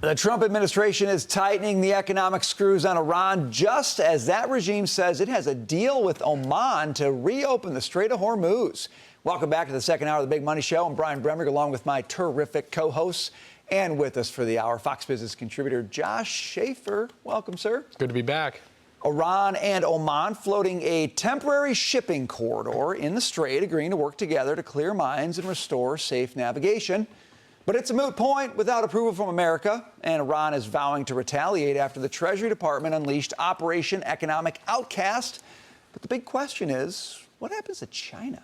The Trump administration is tightening the economic screws on Iran just as that regime says it has a deal with Oman to reopen the Strait of Hormuz. Welcome back to the second hour of the Big Money Show. I'm Brian Bremmer, along with my terrific co-hosts. And with us for the hour, Fox Business contributor Josh Schaefer. Welcome, sir. Good to be back. Iran and Oman floating a temporary shipping corridor in the strait, agreeing to work together to clear mines and restore safe navigation. But it's a moot point without approval from America, and Iran is vowing to retaliate after the Treasury Department unleashed Operation Economic Outcast. But the big question is, what happens to China?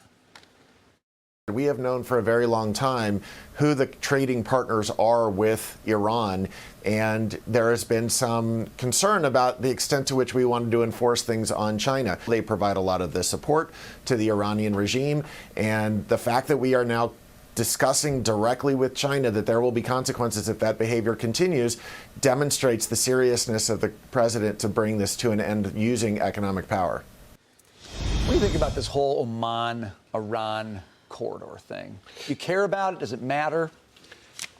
We have known for a very long time who the trading partners are with Iran, and there has been some concern about the extent to which we wanted to enforce things on China. They provide a lot of the support to the Iranian regime, and the fact that we are now discussing directly with China that there will be consequences if that behavior continues demonstrates the seriousness of the president to bring this to an end using economic power. What do you think about this whole Oman-Iran corridor thing? You care about it? Does it matter?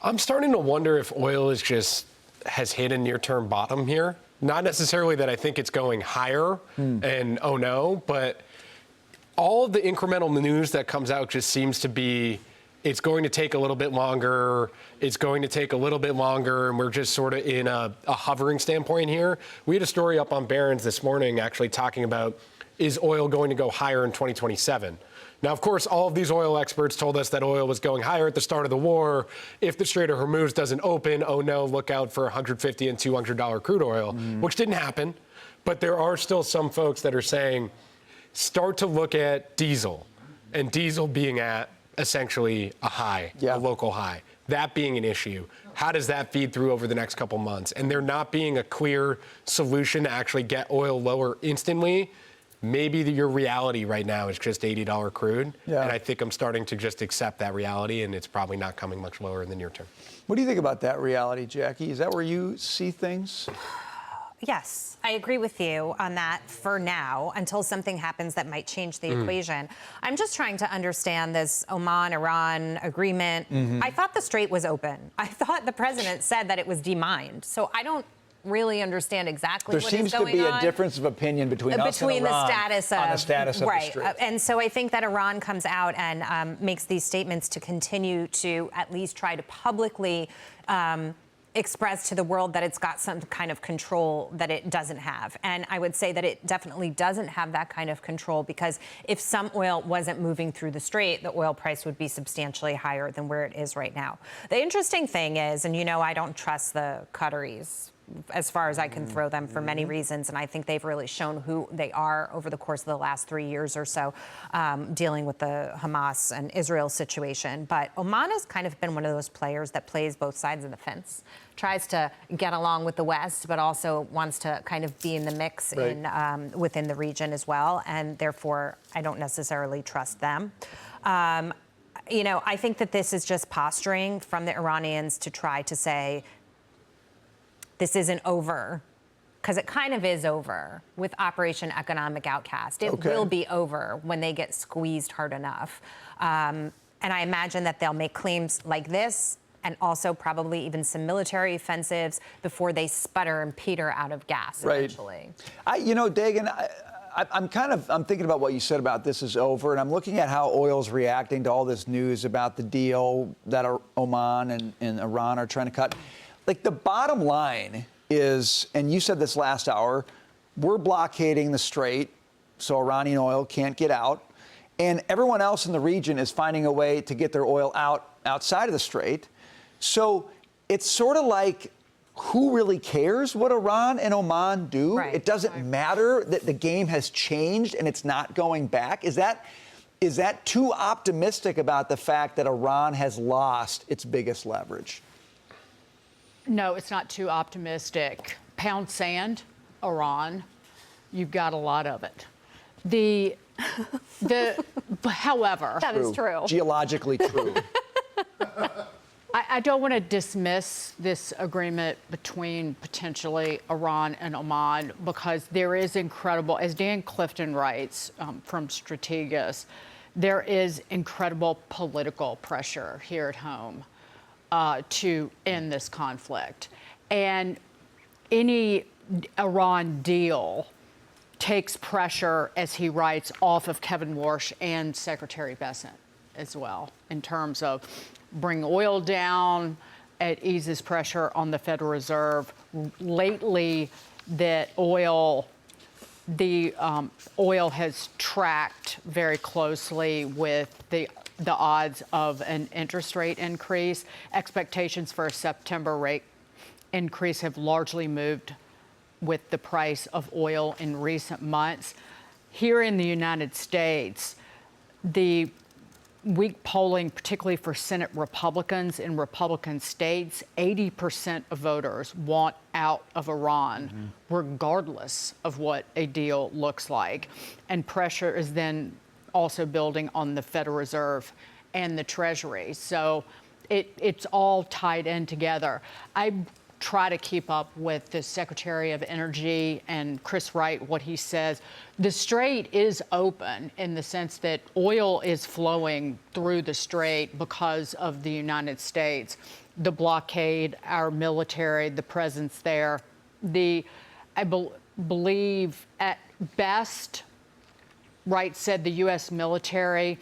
I'm starting to wonder if oil has hit a near-term bottom here. Not necessarily that I think it's going higher and oh no, but all of the incremental news that comes out just seems to be it's going to take a little bit longer, it's going to take a little bit longer, and we're just sort of in a hovering standpoint here. We had a story up on Barron's this morning actually talking about, is oil going to go higher in 2027? Now, of course, all of these oil experts told us that oil was going higher at the start of the war. If the Strait of Hormuz doesn't open, oh no, look out for $150 and $200 crude oil, which didn't happen. But there are still some folks that are saying, start to look at diesel, and diesel being at essentially a high, a local high. That being an issue. How does that feed through over the next couple months? And there not being a clear solution to actually get oil lower instantly, maybe your reality right now is just $80 crude. And I think I'm starting to just accept that reality, and it's probably not coming much lower in the near term. What do you think about that reality, Jackie? Is that where you see things? Yes, I agree with you on that for now, until something happens that might change the equation. I'm just trying to understand this Oman-Iran agreement. I thought the strait was open. I thought the president said that it was demined. So I don't really understand exactly what is going on. There seems to be a difference of opinion between us and Iran the status of, on the status of the strait. And so I think that Iran comes out and makes these statements to continue to at least try to publicly express to the world that it's got some kind of control that it doesn't have. And I would say that it definitely doesn't have that kind of control, because if some oil wasn't moving through the strait, the oil price would be substantially higher than where it is right now. The interesting thing is, and you know I don't trust the Qataris as far as I can throw them for many reasons, and I think they've really shown who they are over the course of the last 3 years or so, dealing with the Hamas and Israel situation. But Oman has kind of been one of those players that plays both sides of the fence, tries to get along with the West, but also wants to kind of be in the mix within the region as well, and therefore I don't necessarily trust them. You know, I think that this is just posturing from the Iranians to try to say, this isn't over, because it kind of is over with Operation Economic Outcast. It will be over when they get squeezed hard enough. And I imagine that they'll make claims like this, and also probably even some military offensives before they sputter and peter out of gas eventually. You know, Dagan, I'm thinking about what you said about this is over, and I'm looking at how oil's reacting to all this news about the deal that Oman and Iran are trying to cut. Like, the bottom line is, and you said this last hour, we're blockading the strait so Iranian oil can't get out, and everyone else in the region is finding a way to get their oil outside of the strait. So it's sort of like, who really cares what Iran and Oman do? It doesn't matter that the game has changed and it's not going back. Is that too optimistic about the fact that Iran has lost its biggest leverage? No, it's not too optimistic. Pound sand, Iran, you've got a lot of it. However, that is true. Geologically true. I don't want to dismiss this agreement between potentially Iran and Oman, because there is incredible, as Dan Clifton writes from Strategas, there is incredible political pressure here at home to end this conflict. And any Iran deal takes pressure, as he writes, off of Kevin Warsh and Secretary Bessent as well, in terms of bring oil down. It eases pressure on the Federal Reserve. Lately, that oil has tracked very closely with the odds of an interest rate increase. Expectations for a September rate increase have largely moved with the price of oil in recent months. Here in the United States, the weak polling, particularly for Senate Republicans in Republican states, 80% of voters want out of Iran, regardless of what a deal looks like. And pressure is then also building on the Federal Reserve and the Treasury. So it's all tied in together. I try to keep up with the Secretary of Energy and Chris Wright, what he says. The Strait is open in the sense that oil is flowing through the Strait because of the United States, the blockade, our military, the presence there. I believe at best, Wright said the U.S. military,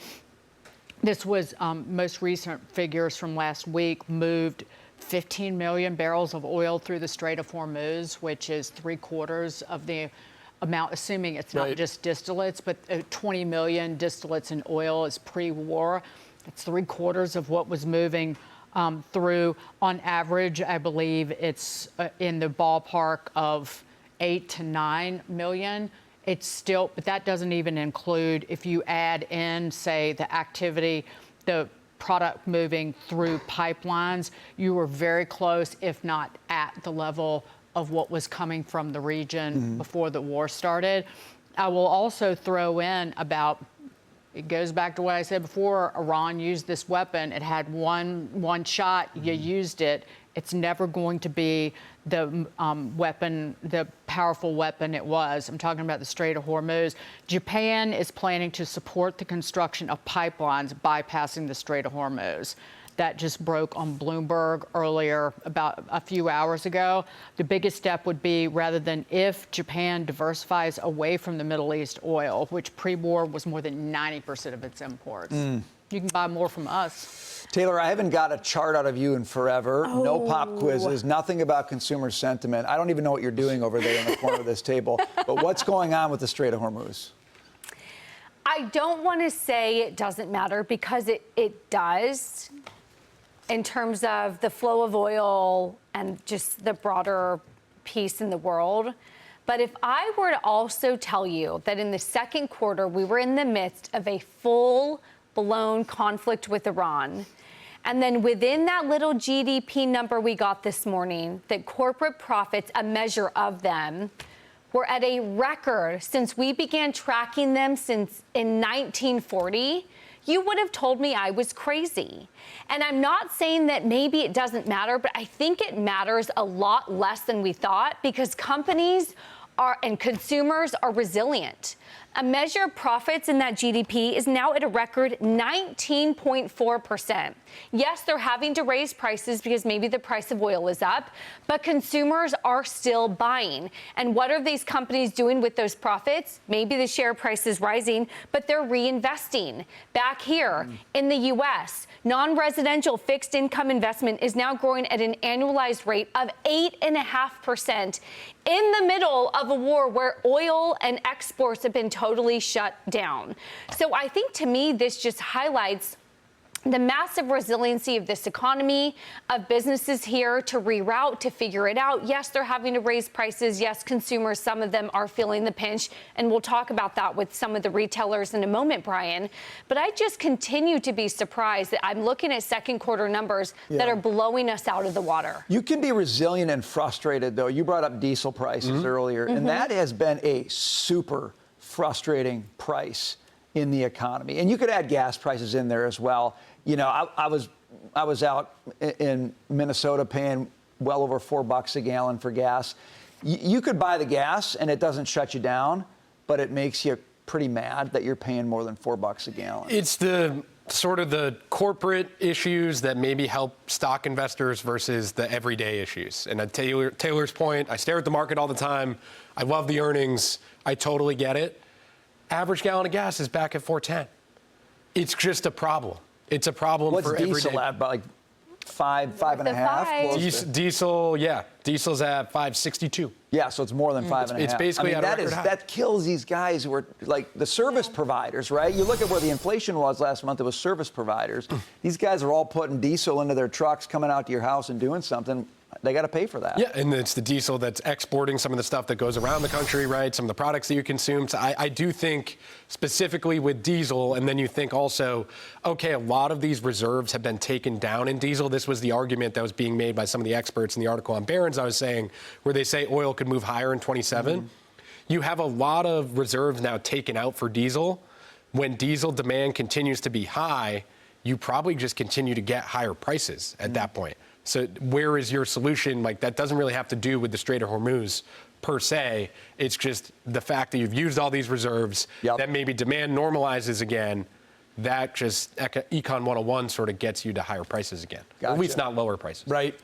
this was most recent figures from last week, moved 15 million barrels of oil through the Strait of Hormuz, which is 3/4 of the amount, assuming it's not just distillates, but 20 million distillates in oil is pre-war. It's 3/4 of what was moving through. On average, I believe it's in the ballpark of 8 to 9 million. It's still, but that doesn't even include, if you add in, say, the activity, the product moving through pipelines, you were very close, if not at the level of what was coming from the region before the war started. I will also throw in about, it goes back to what I said before, Iran used this weapon. It had one shot, you used it. It's never going to be the weapon, the powerful weapon it was. I'm talking about the Strait of Hormuz. Japan is planning to support the construction of pipelines bypassing the Strait of Hormuz. That just broke on Bloomberg earlier, about a few hours ago. The biggest step would be, rather than if Japan diversifies away from the Middle East oil, which pre-war was more than 90% of its imports. You can buy more from us. Taylor, I haven't got a chart out of you in forever. No pop quizzes, nothing about consumer sentiment. I don't even know what you're doing over there in the corner of this table. But what's going on with the Strait of Hormuz? I don't want to say it doesn't matter, because it does, in terms of the flow of oil and just the broader peace in the world. But if I were to also tell you that in the second quarter, we were in the midst of a full-blown conflict with Iran, and then within that little GDP number we got this morning, that corporate profits, a measure of them, were at a record since we began tracking them since in 1940, you would have told me I was crazy. And I'm not saying that maybe it doesn't matter, but I think it matters a lot less than we thought, because companies and consumers are resilient. A measure of profits in that GDP is now at a record 19.4%. Yes, they're having to raise prices because maybe the price of oil is up, but consumers are still buying. And what are these companies doing with those profits? Maybe the share price is rising, but they're reinvesting. Back here in the U.S., non-residential fixed income investment is now growing at an annualized rate of 8.5% in the middle of a war where oil and exports have been totally shut down. So I think, to me, this just highlights the massive resiliency of this economy, of businesses here to reroute, to figure it out. Yes, they're having to raise prices. Yes, consumers, some of them are feeling the pinch. And we'll talk about that with some of the retailers in a moment, Brian. But I just continue to be surprised that I'm looking at second quarter numbers that are blowing us out of the water. You can be resilient and frustrated, though. You brought up diesel prices earlier, and that has been a super frustrating price in the economy. And you could add gas prices in there as well. You know, I was out in Minnesota paying well over $4 a gallon for gas. You could buy the gas and it doesn't shut you down, but it makes you pretty mad that you're paying more than $4 a gallon. It's the sort of the corporate issues that maybe help stock investors versus the everyday issues. And to Taylor's point, I stare at the market all the time. I love the earnings. I totally get it. Average gallon of gas is back at $4.10. It's just a problem. It's a problem What's for diesel everyday. at? About like five and a half? five. Close to- Diesel's at $5.62. Yeah, so it's more than five and a half. It's basically I mean, at a record high. that kills these guys who are like the service providers, right? You look at where the inflation was last month, it was service providers. These guys are all putting diesel into their trucks, coming out to your house and doing something. They got to pay for that. Yeah, and it's the diesel that's exporting some of the stuff that goes around the country, right? Some of the products that you consume. So I do think specifically with diesel, and then you think also, okay, a lot of these reserves have been taken down in diesel. This was the argument that was being made by some of the experts in the article on Barron's I was saying, where they say oil could move higher in 27. Mm-hmm. You have a lot of reserves now taken out for diesel. When diesel demand continues to be high, you probably just continue to get higher prices at that point. So where is your solution? Like, that doesn't really have to do with the Strait of Hormuz per se. It's just the fact that you've used all these reserves, that maybe demand normalizes again. That just Econ 101 sort of gets you to higher prices again. Or at least not lower prices. Right.